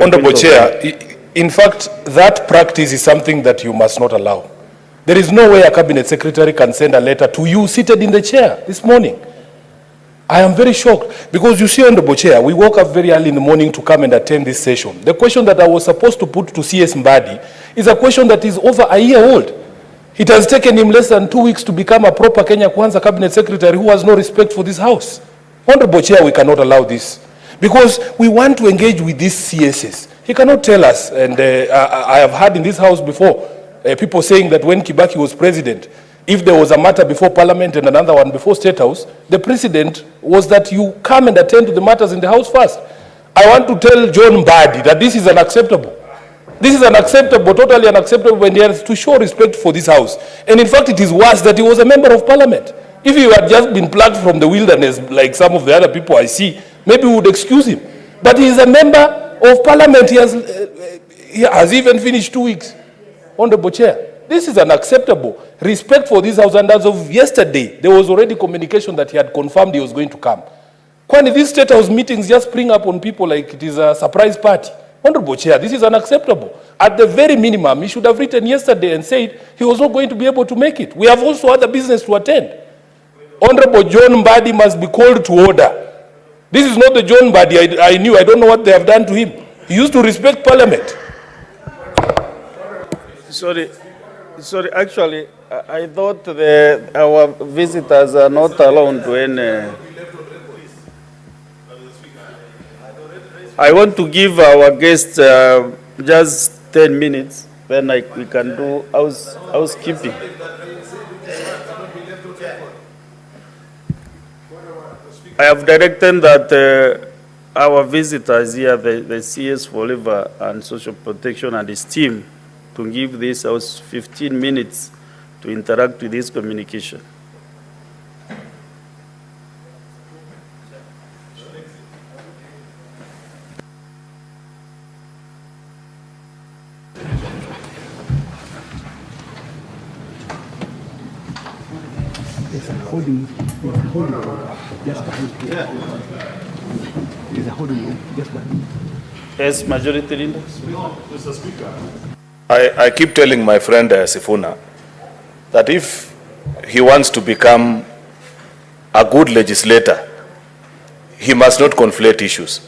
Honorable Chair, in fact, that practice is something that you must not allow. There is no way a cabinet secretary can send a letter to you seated in the chair this morning. I am very shocked because you see, Honorable Chair, we woke up very early in the morning to come and attend this session. The question that I was supposed to put to CS Mbadi is a question that is over a year old. It has taken him less than 2 weeks to become a proper Kenya Kwanza cabinet secretary who has no respect for this house. Honorable Chair, we cannot allow this because we want to engage with these CSs. He cannot tell us, and I have heard in this house before, people saying that when Kibaki was president, if there was a matter before Parliament and another one before State House, the precedent was that you come and attend to the matters in the House first. I want to tell John Mbadi that this is unacceptable. This is unacceptable, totally unacceptable, when he has to show respect for this House. And in fact, it is worse that he was a member of Parliament. If he had just been plucked from the wilderness like some of the other people I see, maybe we would excuse him. But he is a member of Parliament. He has even finished 2 weeks. Honorable Chair, this is unacceptable. Respect for this House, and as of yesterday, there was already communication that he had confirmed he was going to come. When these State House meetings just spring up on people like it is a surprise party. Honorable Chair, this is unacceptable. At the very minimum, he should have written yesterday and said he was not going to be able to make it. We have also other business to attend. Honorable John Mbadi must be called to order. This is not the John Mbadi I knew. I don't know what they have done to him. He used to respect Parliament. Sorry, actually, I thought our visitors are not allowed to any. I want to give our guests just 10 minutes, then we can do housekeeping. I have directed that our visitors here, the CS for Labor and Social Protection and his team, to give this House 15 minutes to interact with this communication. There's a holding just behind here. There's a holding room just behind. Yes, Majority Leader. Mr. Speaker, I keep telling my friend Sifuna that if he wants to become a good legislator, he must not conflate issues.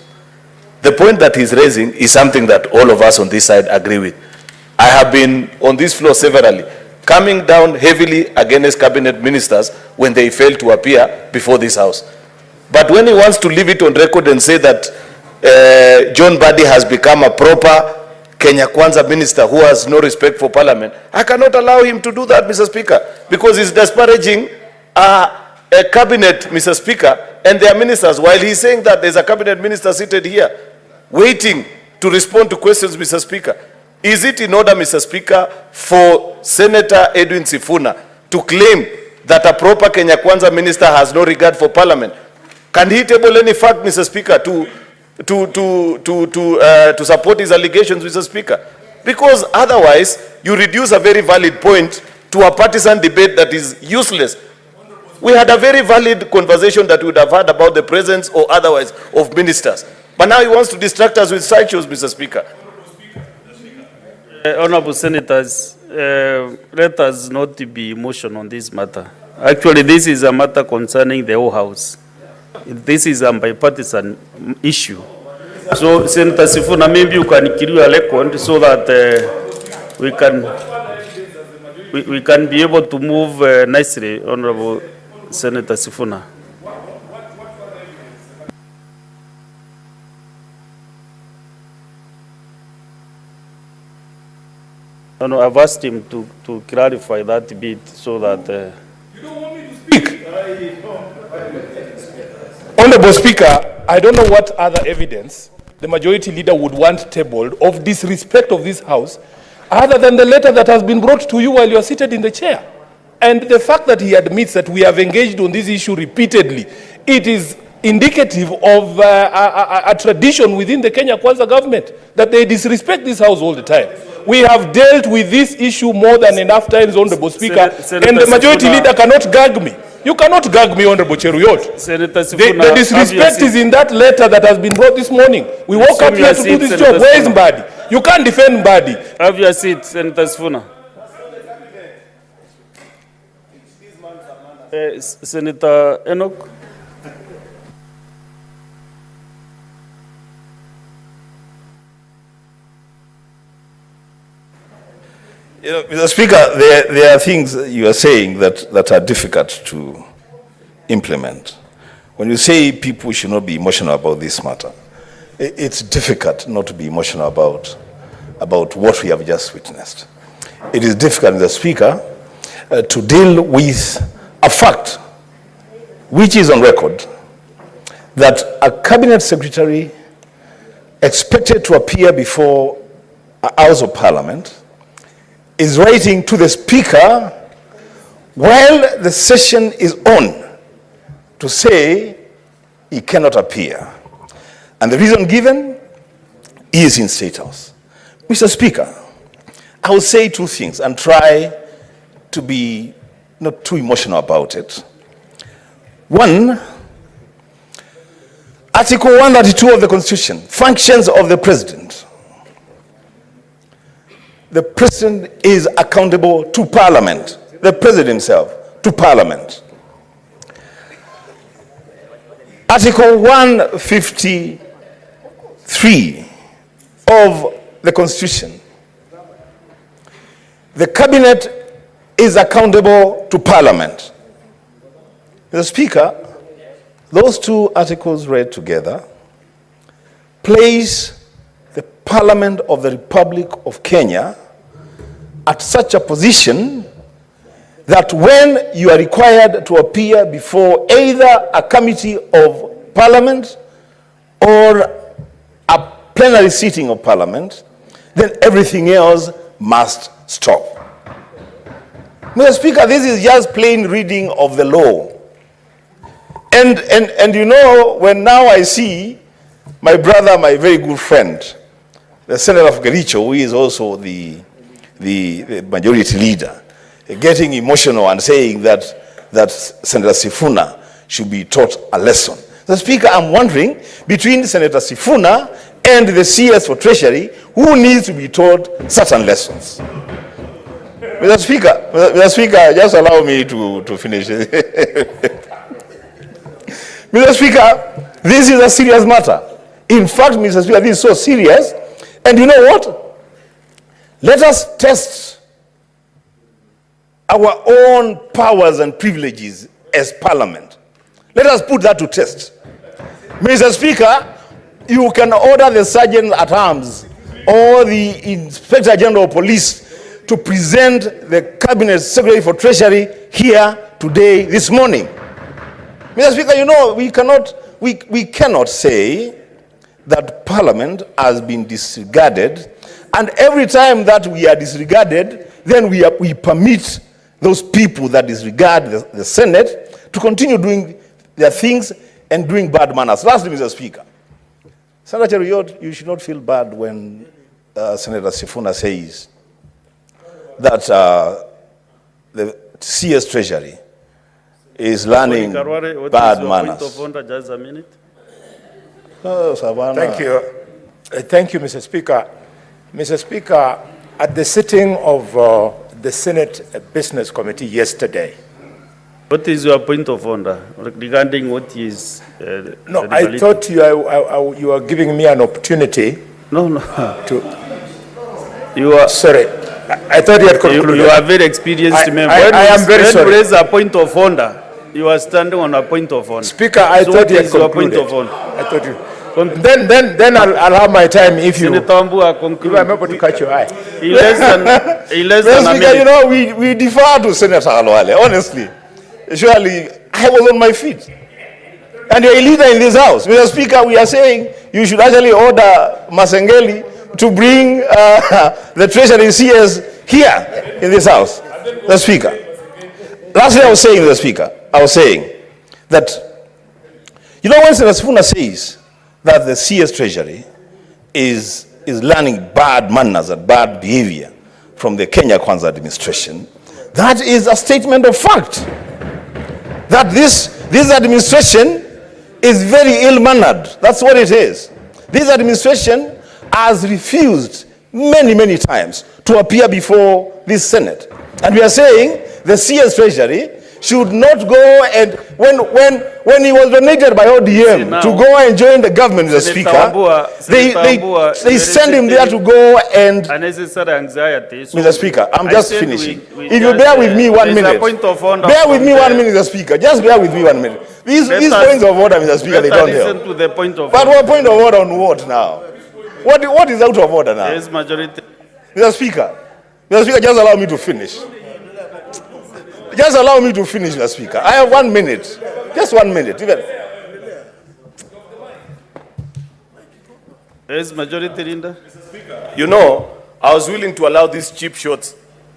The point that he's raising is something that all of us on this side agree with. I have been on this floor severally, coming down heavily against cabinet ministers when they fail to appear before this House. But when he wants to leave it on record and say that John Mbadi has become a proper Kenya Kwanza minister who has no respect for Parliament, I cannot allow him to do that, Mr. Speaker, because he's disparaging a cabinet, Mr. Speaker, and their ministers, while he's saying that there's a cabinet minister seated here waiting to respond to questions, Mr. Speaker. Is it in order, Mr. Speaker, for Senator Edwin Sifuna to claim that a proper Kenya Kwanza minister has no regard for Parliament? Can he table any fact, Mr. Speaker, to support his allegations, Mr. Speaker? Because otherwise, you reduce a very valid point to a partisan debate that is useless. We had a very valid conversation that we would have had about the presence or otherwise of ministers. But now he wants to distract us with sideshows, Mr. Speaker. Honorable Senators, let us not be emotional on this matter. Actually, this is a matter concerning the whole House. This is a bipartisan issue. So, Senator Sifuna, maybe you can give a record so that we can be able to move nicely, Honorable Senator Sifuna. No, I've asked him to clarify that bit so that. You don't want me to speak? Honorable Speaker, I don't know what other evidence the majority leader would want tabled of disrespect of this House other than the letter that has been brought to you while you are seated in the chair. And the fact that he admits that we have engaged on this issue repeatedly, it is indicative of a tradition within the Kenya Kwanza government that they disrespect this House all the time. We have dealt with this issue more than enough times, Honorable Speaker, and the majority leader cannot gag me. You cannot gag me, Honorable Cheruiyot. Senator Sifuna, The disrespect is in that letter that has been brought this morning. We woke up here to do this job. Where is Mbadi? You can't defend Mbadi. Have your seat, Senator Sifuna. Senator Enoch. You know, Mr. Speaker, there are things you are saying that are difficult to implement. When you say people should not be emotional about this matter, it's difficult not to be emotional about what we have just witnessed. It is difficult, Mr. Speaker, to deal with a fact which is on record that a cabinet secretary expected to appear before a House of Parliament is writing to the Speaker while the session is on to say he cannot appear. And the reason given is in State House. Mr. Speaker, I will say two things and try to be not too emotional about it. One, Article 132 of the Constitution, functions of the President. The President is accountable to Parliament, the President himself, to Parliament. Article 153 of the Constitution, the Cabinet is accountable to Parliament. Mr. Speaker, those two articles read together place the Parliament of the Republic of Kenya at such a position that when you are required to appear before either a committee of Parliament or a plenary sitting of Parliament, then everything else must stop. Mr. Speaker, this is just plain reading of the law. And you know, when now I see my brother, my very good friend, the Senator of Kericho, who is also the majority leader, getting emotional and saying that Senator Sifuna should be taught a lesson. The Speaker, I'm wondering, between Senator Sifuna and the CS for Treasury, who needs to be taught certain lessons? Mr. Speaker, just allow me to finish. Mr. Speaker, this is a serious matter. In fact, Mr. Speaker, this is so serious. And you know what? Let us test our own powers and privileges as Parliament. Let us put that to test. Mr. Speaker, you can order the Sergeant at Arms or the Inspector General of Police to present the Cabinet Secretary for Treasury here today, this morning. Mr. Speaker, you know, we cannot say that Parliament has been disregarded, and every time that we are disregarded, then we permit those people that disregard the Senate to continue doing their things and doing bad manners. Lastly, Mr. Speaker, Senator Cheruiyot, you should not feel bad when Senator Sifuna says that the CS Treasury is learning bad manners. Point of order, just a minute. Oh, Savannah. Thank you. Thank you, Mr. Speaker. Mr. Speaker, at the sitting of the Senate Business Committee yesterday. What is your point of order regarding what is... No, I thought you were giving me an opportunity. No. To, you are... Sorry. I thought you had concluded. You are very experienced member. I am very sorry. When you raise a point of order, you are standing on a point of order. Speaker, I thought you had concluded. Point of order? I thought you... Then I'll have my time if you... Senator Ambu, conclude. If I'm able to catch your eye. Less than a Speaker, minute. you know, we defer to Senator Alwale, honestly. Surely, I was on my feet. And you're a leader in this house. Mr. Speaker, we are saying you should actually order Masengeli to bring the Treasury CS here in this house. The Speaker. Lastly, I was saying that, you know, when Senator Sifuna says that the CS Treasury is learning bad manners and bad behavior from the Kenya Kwanza administration, that is a statement of fact. that this administration is very ill-mannered. That's what it is. This administration has refused many times to appear before this Senate. And we are saying the CS Treasury should not go and, when he was donated by ODM to go and join the government, Mr. Speaker, they send him there to go and... Unnecessary anxiety. So Mr. Speaker, I'm just finishing. we If you bear with me 1 minute. Bear with me 1 minute, Mr. Speaker. Just bear with me 1 minute. These points of order, Mr. Speaker, they don't help. To the point of But what point of order on what now? What is out of order now? There is majority. Mr. Speaker, just allow me to finish. Just allow me to finish, Mr. Speaker. I have 1 minute. Just 1 minute. There is majority, Linda. You know, I was willing to allow these cheap shots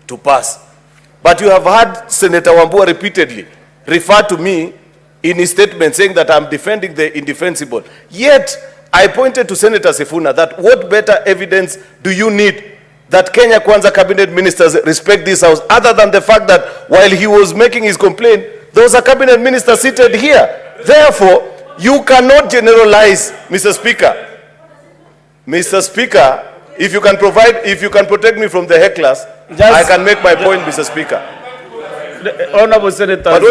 to pass. But you have heard Senator Wambua repeatedly refer to me in his statement saying that I'm defending the indefensible. Yet, I pointed to Senator Sifuna that what better evidence do you need that Kenya Kwanza cabinet ministers respect this house, other than the fact that while he was making his complaint, there was a cabinet minister seated here. Therefore, you cannot generalize, Mr. Speaker. Mr. Speaker, if you can protect me from the hecklers, I can make my point, Mr. Speaker. Honorable Senator.